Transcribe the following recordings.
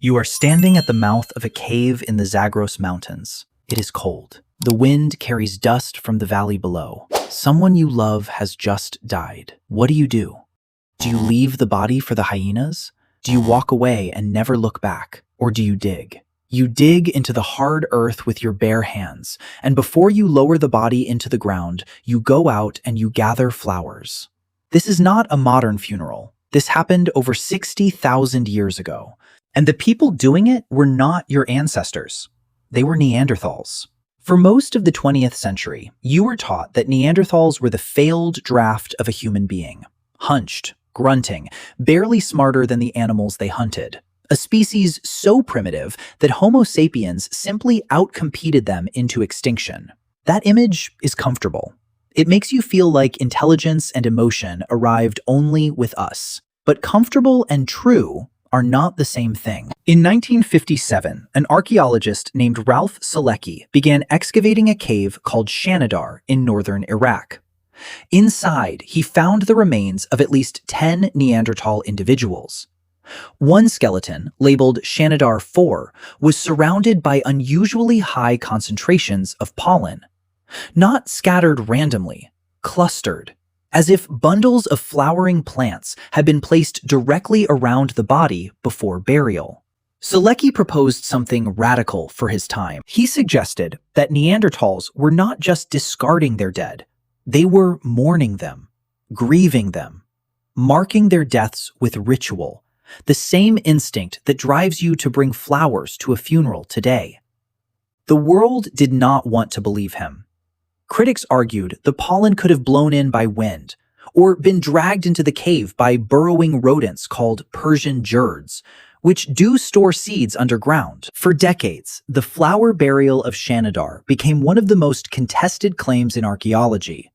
You are standing at the mouth of a cave in the Zagros Mountains. It is cold. The wind carries dust from the valley below. Someone you love has just died. What do? Do you leave the body for the hyenas? Do you walk away and never look back? Or do you dig? You dig into the hard earth with your bare hands, and before you lower the body into the ground, you go out and you gather flowers. This is not a modern funeral. This happened over 60,000 years ago. And the people doing it were not your ancestors. They were Neanderthals. For most of the 20th century, you were taught that Neanderthals were the failed draft of a human being. Hunched, grunting, barely smarter than the animals they hunted. A species so primitive that Homo sapiens simply outcompeted them into extinction. That image is comfortable. It makes you feel like intelligence and emotion arrived only with us. But comfortable and true are not the same thing. In 1957, an archaeologist named Ralph Solecki began excavating a cave called Shanidar in northern Iraq. Inside, he found the remains of at least 10 Neanderthal individuals. One skeleton, labeled Shanidar 4, was surrounded by unusually high concentrations of pollen. Not scattered randomly, clustered, as if bundles of flowering plants had been placed directly around the body before burial. Solecki proposed something radical for his time. He suggested that Neanderthals were not just discarding their dead, they were mourning them, grieving them, marking their deaths with ritual, the same instinct that drives you to bring flowers to a funeral today. The world did not want to believe him. Critics argued the pollen could have blown in by wind, or been dragged into the cave by burrowing rodents called Persian jurds, which do store seeds underground. For decades, the flower burial of Shanidar became one of the most contested claims in archaeology.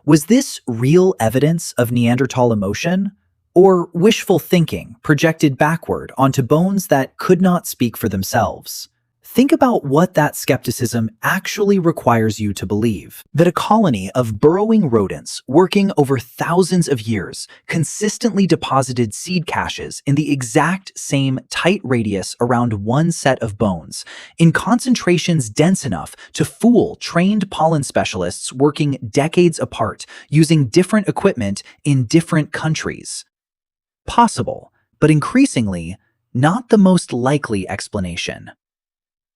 Was this real evidence of Neanderthal emotion, or wishful thinking projected backward onto bones that could not speak for themselves? Think about what that skepticism actually requires you to believe. That a colony of burrowing rodents working over thousands of years consistently deposited seed caches in the exact same tight radius around one set of bones, in concentrations dense enough to fool trained pollen specialists working decades apart, using different equipment in different countries. Possible, but increasingly, not the most likely explanation.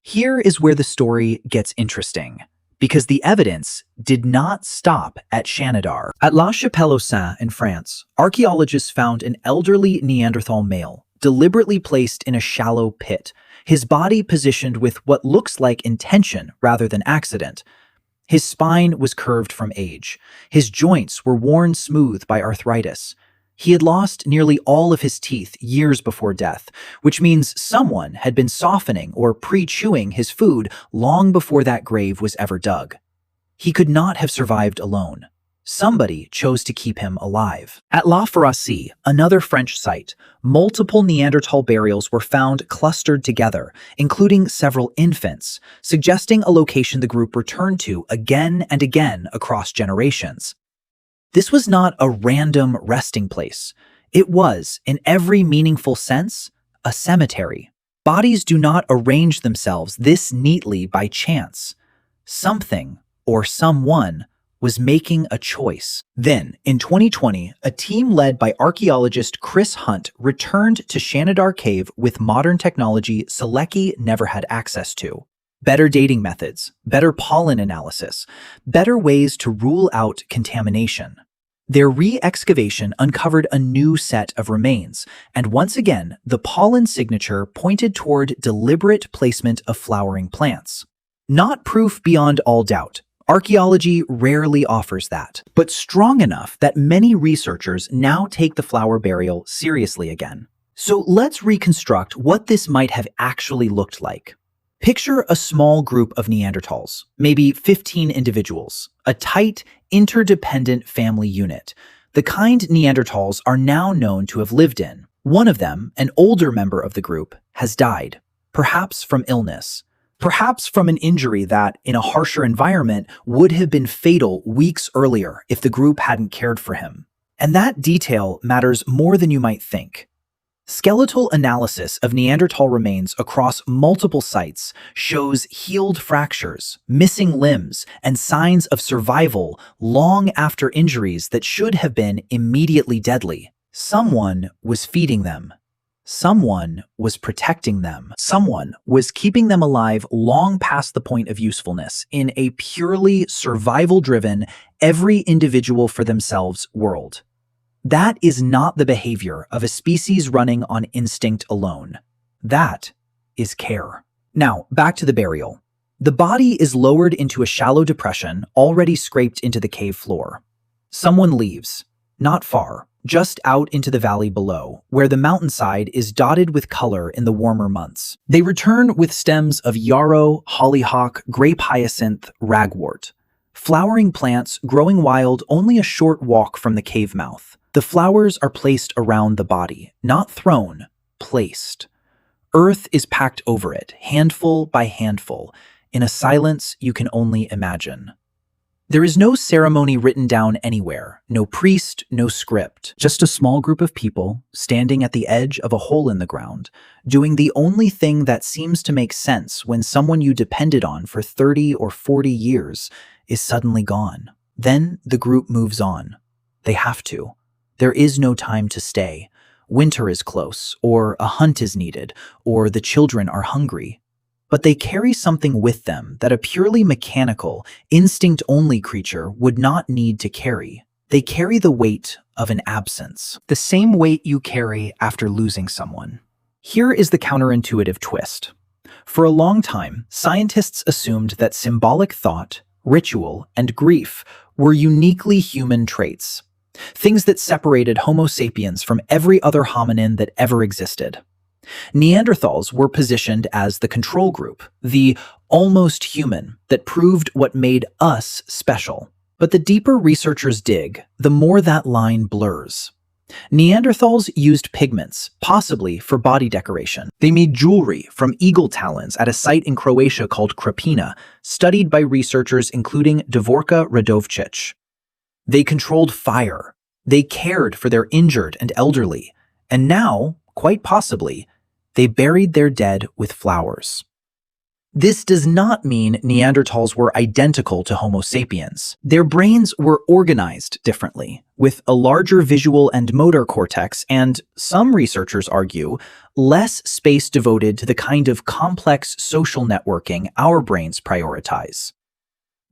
Here is where the story gets interesting, because the evidence did not stop at Shanidar. At La Chapelle-aux-Saints in France, archaeologists found an elderly Neanderthal male, deliberately placed in a shallow pit, his body positioned with what looks like intention rather than accident. His spine was curved from age. His joints were worn smooth by arthritis. He had lost nearly all of his teeth years before death, which means someone had been softening or pre-chewing his food long before that grave was ever dug. He could not have survived alone. Somebody chose to keep him alive. At La Ferrassie, another French site, multiple Neanderthal burials were found clustered together, including several infants, suggesting a location the group returned to again and again across generations. This was not a random resting place. It was, in every meaningful sense, a cemetery. Bodies do not arrange themselves this neatly by chance. Something, or someone, was making a choice. Then, in 2020, a team led by archaeologist Chris Hunt returned to Shanidar Cave with modern technology Solecki never had access to. Better dating methods, better pollen analysis, better ways to rule out contamination. Their re-excavation uncovered a new set of remains, and once again, the pollen signature pointed toward deliberate placement of flowering plants. Not proof beyond all doubt. Archaeology rarely offers that, but strong enough that many researchers now take the flower burial seriously again. So let's reconstruct what this might have actually looked like. Picture a small group of Neanderthals, maybe 15 individuals, a tight, interdependent family unit, the kind Neanderthals are now known to have lived in. One of them, an older member of the group, has died, perhaps from illness, perhaps from an injury that, in a harsher environment, would have been fatal weeks earlier if the group hadn't cared for him. And that detail matters more than you might think. Skeletal analysis of Neanderthal remains across multiple sites shows healed fractures, missing limbs, and signs of survival long after injuries that should have been immediately deadly. Someone was feeding them. Someone was protecting them. Someone was keeping them alive long past the point of usefulness in a purely survival-driven, every individual for themselves world. That is not the behavior of a species running on instinct alone. That is care. Now, back to the burial. The body is lowered into a shallow depression already scraped into the cave floor. Someone leaves, not far, just out into the valley below, where the mountainside is dotted with color in the warmer months. They return with stems of yarrow, hollyhock, grape hyacinth, ragwort. Flowering plants growing wild only a short walk from the cave mouth. The flowers are placed around the body, not thrown, placed. Earth is packed over it, handful by handful, in a silence you can only imagine. There is no ceremony written down anywhere, no priest, no script, just a small group of people standing at the edge of a hole in the ground, doing the only thing that seems to make sense when someone you depended on for 30 or 40 years is suddenly gone. Then the group moves on. They have to. There is no time to stay. Winter is close, or a hunt is needed, or the children are hungry. But they carry something with them that a purely mechanical, instinct-only creature would not need to carry. They carry the weight of an absence, the same weight you carry after losing someone. Here is the counterintuitive twist. For a long time, scientists assumed that symbolic thought, ritual, and grief were uniquely human traits. Things that separated Homo sapiens from every other hominin that ever existed. Neanderthals were positioned as the control group, the almost human that proved what made us special. But the deeper researchers dig, the more that line blurs. Neanderthals used pigments, possibly for body decoration. They made jewelry from eagle talons at a site in Croatia called Krapina, studied by researchers including Dvorka Radovčić. They controlled fire. They cared for their injured and elderly. And now, quite possibly, they buried their dead with flowers. This does not mean Neanderthals were identical to Homo sapiens. Their brains were organized differently, with a larger visual and motor cortex and, some researchers argue, less space devoted to the kind of complex social networking our brains prioritize.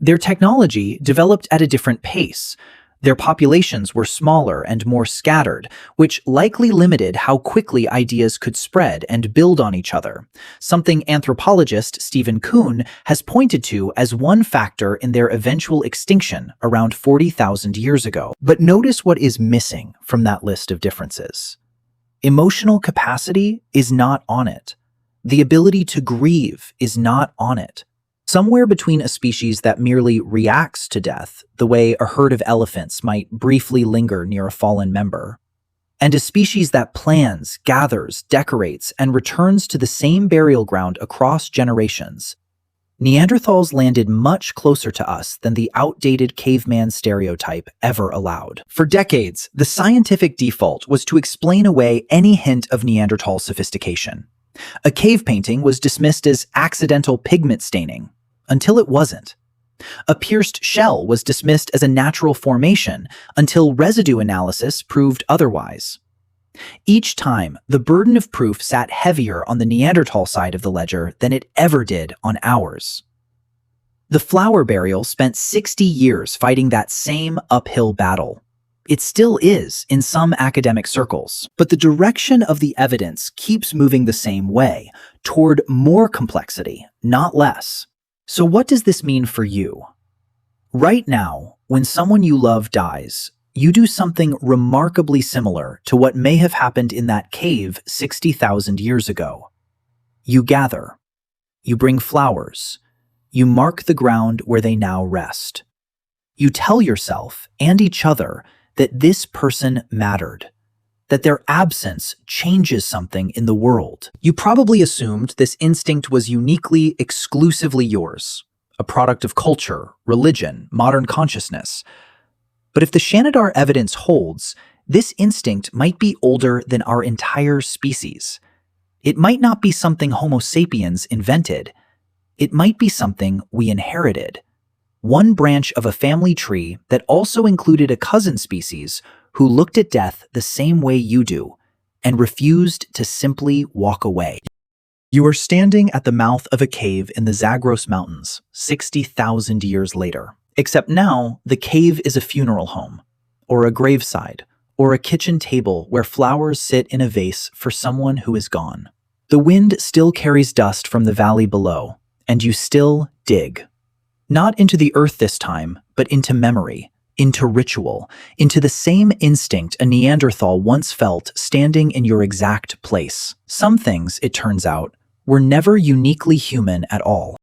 Their technology developed at a different pace. Their populations were smaller and more scattered, which likely limited how quickly ideas could spread and build on each other, something anthropologist Stephen Kuhn has pointed to as one factor in their eventual extinction around 40,000 years ago. But notice what is missing from that list of differences. Emotional capacity is not on it. The ability to grieve is not on it. Somewhere between a species that merely reacts to death, the way a herd of elephants might briefly linger near a fallen member, and a species that plans, gathers, decorates, and returns to the same burial ground across generations, Neanderthals landed much closer to us than the outdated caveman stereotype ever allowed. For decades, the scientific default was to explain away any hint of Neanderthal sophistication. A cave painting was dismissed as accidental pigment staining, until it wasn't. A pierced shell was dismissed as a natural formation until residue analysis proved otherwise. Each time, the burden of proof sat heavier on the Neanderthal side of the ledger than it ever did on ours. The flower burial spent 60 years fighting that same uphill battle. It still is in some academic circles, but the direction of the evidence keeps moving the same way, toward more complexity, not less. So what does this mean for you? Right now, when someone you love dies, you do something remarkably similar to what may have happened in that cave 60,000 years ago. You gather. You bring flowers. You mark the ground where they now rest. You tell yourself and each other that this person mattered, that their absence changes something in the world. You probably assumed this instinct was uniquely, exclusively yours, a product of culture, religion, modern consciousness. But if the Shanidar evidence holds, This instinct might be older than our entire species. It might not be something Homo sapiens invented. It might be something we inherited. One branch of a family tree that also included a cousin species who looked at death the same way you do and refused to simply walk away. You are standing at the mouth of a cave in the Zagros Mountains, 60,000 years later. Except now, the cave is a funeral home, or a graveside, or a kitchen table where flowers sit in a vase for someone who is gone. The wind still carries dust from the valley below, and you still dig. Not into the earth this time, but into memory, into ritual, into the same instinct a Neanderthal once felt standing in your exact place. Some things, it turns out, were never uniquely human at all.